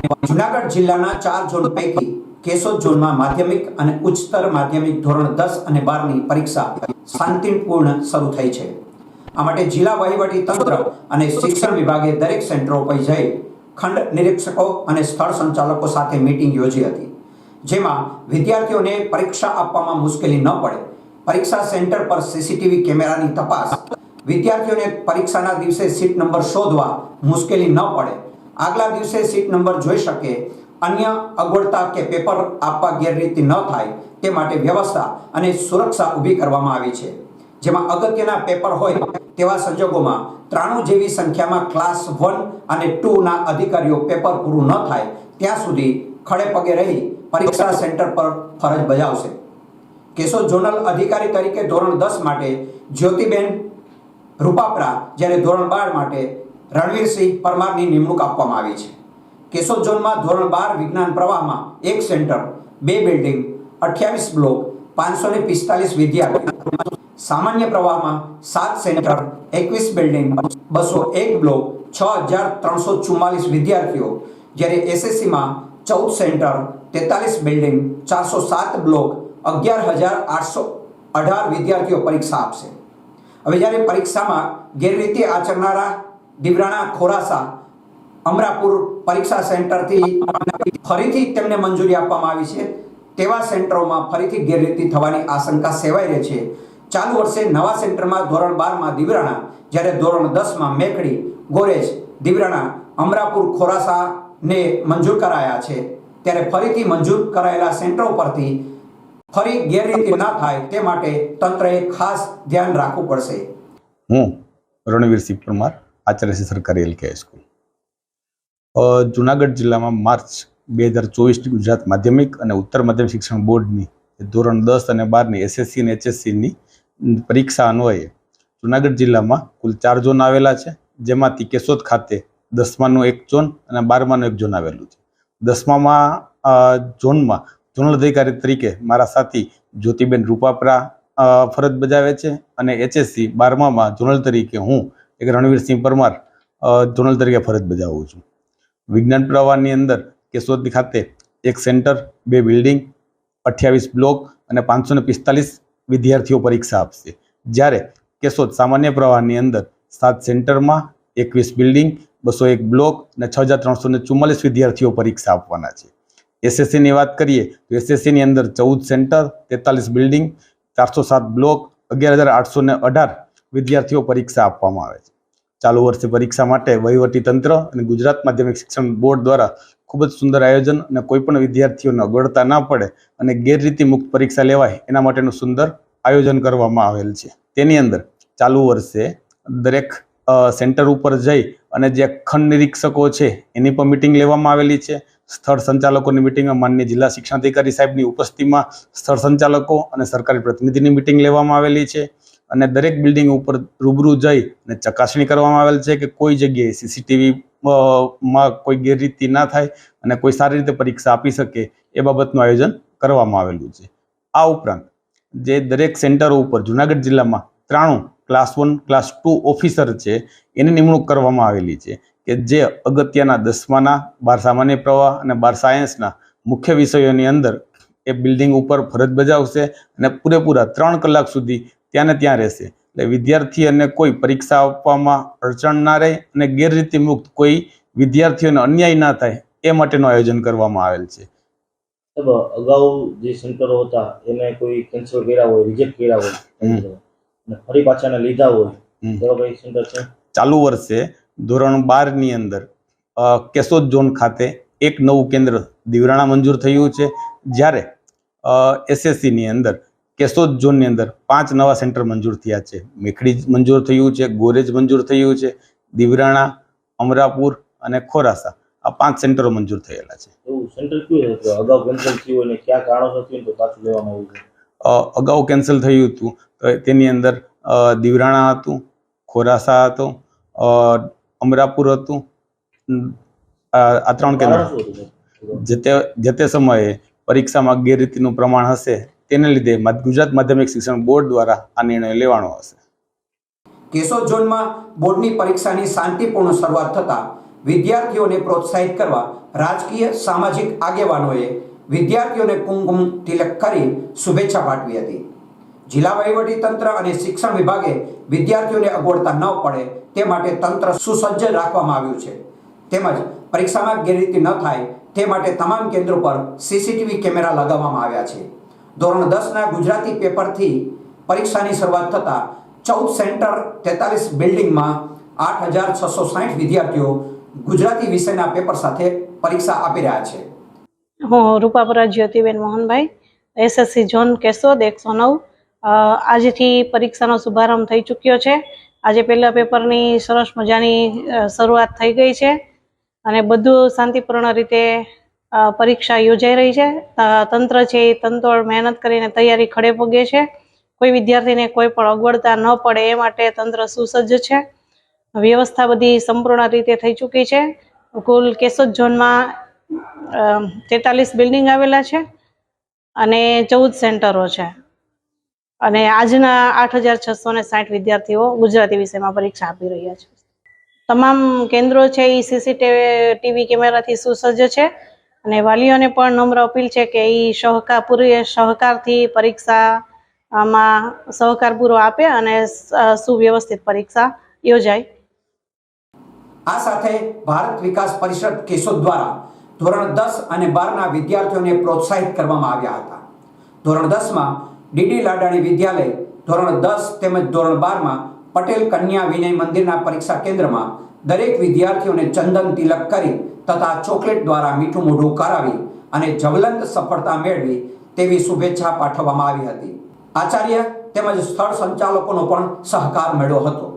જૂનાગઢ જિલ્લાના 4 ઝોન પૈકી કેશોદ ઝોનમાં માધ્યમિક અને ઉચ્ચતર માધ્યમિક ધોરણ 10 અને 12 ની પરીક્ષા શાંતિપૂર્ણ શરૂ થઈ છે। આ માટે જિલ્લા વહીવટી તંત્ર અને શિક્ષણ વિભાગે દરેક સેન્ટરો પર જઈ ખંડ નિરીક્ષકો અને સ્થળ સંચાલકો સાથે મીટિંગ યોજી હતી, જેમાં વિદ્યાર્થીઓને પરીક્ષા આપવામાં મુશ્કેલી ન પડે, પરીક્ષા સેન્ટર પર સીસીટીવી કેમેરાની તપાસ, વિદ્યાર્થીઓને પરીક્ષાના દિવસે સીટ નંબર શોધવા મુશ્કેલી ન પડે, આગલા દિવસે સીટ નંબર જોઈ શકે, અન્ય અગવડતા કે પેપર આપવા ગેરરીતિ ન થાય તે માટે વ્યવસ્થા અને સુરક્ષા ઊભી કરવામાં આવી છે। જેમાં અગત્યના પેપર હોય તેવા સંજોગોમાં 93 જેવી સંખ્યામાં ક્લાસ 1 અને 2 ના અધિકારીઓ પેપર પૂરું ન થાય ત્યાં સુધી ખડે પગે રહી પરીક્ષા સેન્ટર પર ફરજ બજાવશે। કેશોદ ઝોનલ અધિકારી તરીકે ધોરણ 10 માટે જ્યોતિબેન રૂપાપરા, જ્યારે ધોરણ 12 માટે રણવીરસિંહ પરમારની નિમણૂક આપવામાં આવી છે। કેશોદ ઝોનમાં ધોરણ 12 વિજ્ઞાન પ્રવાહમાં 1 સેન્ટર, 2 બિલ્ડિંગ, 28 બ્લોક, 545 વિદ્યાર્થીઓ, સામાન્ય પ્રવાહમાં 7 સેન્ટર, 21 બિલ્ડિંગ, 201 બ્લોક, 6344 વિદ્યાર્થીઓ, જ્યારે એસએસસીમાં 14 સેન્ટર, 43 બિલ્ડિંગ, 407 બ્લોક, 11818 વિદ્યાર્થીઓ પરીક્ષા આપશે। હવે જ્યારે પરીક્ષામાં ગેરરીતિ આચરનારા દિવરાણા, ખોરાસા, અમરાપુર પરીક્ષા સેન્ટરથી ફરીથી તેમને મંજૂરી આપવામાં આવી છે, તેવા સેન્ટરોમાં ફરીથી ગેરરીતિ થવાની આશંકા સેવાઈ રહી છે। ચાલુ વર્ષે નવા સેન્ટરમાં ધોરણ 12માં દિવરાણા, જ્યારે ધોરણ 10માં મેકડી, ગોરેજ, દિવરાણા, અમરાપુર, ખોરાસાને મંજૂર કરાયા છે, ત્યારે ફરીથી મંજૂર કરાયેલા સેન્ટરો પરથી ફરી ગેરરીતિ ન થાય તે માટે તંત્રએ ખાસ ધ્યાન રાખવું પડશે। હું રણવીરસિંહ પરમાર, આચાર્ય સરકારી એલકે હાઈસ્કૂલ। જુનાગઢ જિલ્લામાં માર્ચ 2024 ગુજરાત માધ્યમિક અને ઉત્તર માધ્યમિક શિક્ષણ બોર્ડની ધોરણ 10 અને 12ની એસએસસી અને એચએસસીની પરીક્ષા અન્વયે જુનાગઢ જિલ્લામાં કુલ 4 ઝોન આવેલા છે, જેમાંથી કેશોદ ખાતે 10માનું 1 ઝોન અને 12માનું 1 ઝોન આવેલું છે। 10મા ઝોનમાં ઝોનલ અધિકારી તરીકે મારા સાથી જ્યોતિબેન રૂપાપરા ફરજ બજાવે છે અને એચએસસી 12મામાં ઝોનલ તરીકે હું એક રણવીરસિંહ પરમાર ઝોનલ તરીકે ફરજ બજાવું છું। વિજ્ઞાન પ્રવાહની અંદર કેશોદ ખાતે 1 સેન્ટર, 2 બિલ્ડિંગ, 28 બ્લોક અને 545 વિદ્યાર્થીઓ પરીક્ષા આપશે, જ્યારે કેશોદ સામાન્ય પ્રવાહની અંદર 7 સેન્ટરમાં 21 બિલ્ડિંગ, 201 બ્લોક અને 6344 વિદ્યાર્થીઓ પરીક્ષા આપવાના છે। એસએસસીની વાત કરીએ તો એસએસસીની અંદર 14 સેન્ટર, 43 બિલ્ડિંગ, 407 બ્લોક, 11818 વિદ્યાર્થીઓ પરીક્ષા આપવામાં આવે છે। ચાલુ વર્ષે પરીક્ષા માટે વહીવટી તંત્ર અને ગુજરાત માધ્યમિક શિક્ષણ બોર્ડ દ્વારા ખૂબ જ સુંદર આયોજન અને કોઈ પણ વિદ્યાર્થીઓને અગવડતા ના પડે અને ગેરરીતિ મુક્ત પરીક્ષા લેવાય એના માટેનું સુંદર આયોજન કરવામાં આવેલ છે। તેની અંદર ચાલુ વર્ષે દરેક સેન્ટર ઉપર જઈ અને જે ખંડ નિરીક્ષકો છે એની પણ મિટિંગ લેવામાં આવેલી છે। સ્થળ સંચાલકોની મિટિંગમાં માનનીય જિલ્લા શિક્ષણાધિકારી સાહેબની ઉપસ્થિતિમાં સ્થળ સંચાલકો અને સરકારી પ્રતિનિધિની મિટિંગ લેવામાં આવેલી છે અને દરેક બિલ્ડિંગ ઉપર રૂબરૂ જઈ અને ચકાસણી કરવામાં આવેલ છે કે કોઈ જગ્યાએ સીસીટીવી માં કોઈ ગેરરીતિ ના થાય અને કોઈ સારી રીતે પરીક્ષા આપી શકે એ બાબતનું આયોજન કરવામાં આવેલું છે। આ ઉપરાંત જે દરેક સેન્ટરો ઉપર જુનાગઢ જિલ્લામાં 93 ક્લાસ 1, ક્લાસ 2 ઓફિસર છે એની નિમણૂક કરવામાં આવેલી છે કે જે અગત્યના 10માના 12 સામાન્ય પ્રવાહ અને 12 સાયન્સના મુખ્ય વિષયોની અંદર એ બિલ્ડિંગ ઉપર ફરજ બજાવશે અને પૂરેપૂરા 3 કલાક સુધી ત્યાં ને ત્યાં રહેશે, એટલે વિદ્યાર્થીઓને કોઈ પરીક્ષા આપવામાં અડચણ ના રહે અને ગેરરીતિ મુક્ત કોઈ વિદ્યાર્થીઓને અન્યાય ના થાય એ માટેનું આયોજન કરવામાં આવેલ છે। અગાઉ જે સેન્ટરો હતા એને કોઈ કેન્સલ કર્યા હોય, રિજેક્ટ કર્યા હોય અને ફરી પાછાને લીધા હોય એવા કોઈ સેન્ટર છે? ચાલુ વર્ષે ધોરણ 12ની અંદર કેશોદ ઝોન ખાતે 1 નવું કેન્દ્ર દિવરાણા મંજૂર થયું છે, જ્યારે એસએસસીની અંદર કેશોદ ઝોનની અંદર 5 નવા સેન્ટર મંજૂર થયા છે। મેખડી મંજૂર થયું છે, ગોરેજ મંજૂર થયું છે, દિવરાણા, અમરાપુર અને ખોરાસા આ 5 સેન્ટરો મંજૂર થયેલા છે। એવું સેન્ટર કયું હતું અગાઉ કેન્સલ થયું અને કયા કારણોસર થયું તો પાછું લેવામાં આવ્યું છે? અગાઉ કેન્સલ થયું હતું તો તેની અંદર દિવરાણા હતું, ખોરાસા હતો, અમરાપુર હતું, આ 3 કેન્દ્ર જે તે સમયે પરીક્ષામાં ગેરરીતિનું પ્રમાણ હશે તેને લીધે ગુજરાત માધ્યમિક શિક્ષણ બોર્ડ દ્વારા આ નિર્ણય લેવાનો હશે। કેશોદ ઝોનમાં બોર્ડની પરીક્ષાની શાંતિપૂર્ણ શરૂઆત થતાં વિદ્યાર્થીઓને પ્રોત્સાહિત કરવા રાજકીય સામાજિક આગેવાનોએ વિદ્યાર્થીઓને કુમકુમ તિલક કરી શુભેચ્છા પાઠવી હતી. જિલ્લા વહીવટીતંત્ર અને શિક્ષણ વિભાગે વિદ્યાર્થીઓને અગવડતા ન પડે તે માટે તંત્ર સુસજ્જ રાખવામાં આવ્યું છે. તેમજ પરીક્ષામાં ગેરરીતિ ન થાય તે માટે તમામ કેન્દ્રો પર સીસીટીવી કેમેરા લગાવવામાં આવ્યા છે. ધોરણ 10ના ગુજરાતી પેપરથી પરીક્ષાની શરૂઆત થતાં 14 સેન્ટર 43 બિલ્ડિંગમાં 8,660 વિદ્યાર્થીઓ ગુજરાતી વિષયના પેપર સાથે પરીક્ષા આપી રહ્યા છે. હું રૂપાપુરા જ્યોતિબેન મોહનભાઈ, એસએસસી ઝોન કેશોદ 109. આજથી પરીક્ષાનો શુભારંભ થઈ ચૂક્યો છે. આજે પહેલા પેપરની સરસ મજાની શરૂઆત થઈ ગઈ છે અને બધું શાંતિપૂર્ણ રીતે પરીક્ષા યોજાઈ રહી છે. તંત્ર છે એ તંતોડ મહેનત કરીને તૈયારી ખડે પગે છે. કોઈ વિદ્યાર્થીને કોઈ પણ અગવડતા ન પડે એ માટે તંત્ર સુસજ્જ છે. વ્યવસ્થા બધી સંપૂર્ણ રીતે થઈ ચૂકી છે. કુલ કેશોદ ઝોનમાં 43 બિલ્ડિંગ આવેલા છે અને 14 સેન્ટરો છે અને આજના 8,660 વિદ્યાર્થીઓ ગુજરાતી વિષયમાં પરીક્ષા આપી રહ્યા છે. તમામ કેન્દ્રો છે એ સીસીટીવી કેમેરાથી સુસજ્જ છે અને વાલીઓને પણ નમ્ર અપીલ છે કે એ સહકારથી પરીક્ષામાં સહકાર પૂરો આપે અને સુવ્યવસ્થિત પરીક્ષા યોજાય. આ સાથે ભારત વિકાસ પરિષદ કેશોદ દ્વારા ધોરણ 10 અને 12ના વિદ્યાર્થીઓને પ્રોત્સાહિત કરવામાં આવ્યા હતા. ધોરણ 10માં ડીડી લાડાણી વિદ્યાલય, ધોરણ 10 તેમજ ધોરણ 12માં પટેલ કન્યા વિનય મંદિરના પરીક્ષા કેન્દ્રમાં દરેક વિદ્યાર્થીઓને ચંદન તિલક કરી તથા ચોકલેટ દ્વારા મીઠું મોઢું કરાવી અને જ્વલંત સફળતા મેળવી તેવી શુભેચ્છા પાઠવવામાં આવી હતી. આચાર્ય તેમજ સ્થળ સંચાલકોનો પણ સહકાર મળ્યો હતો.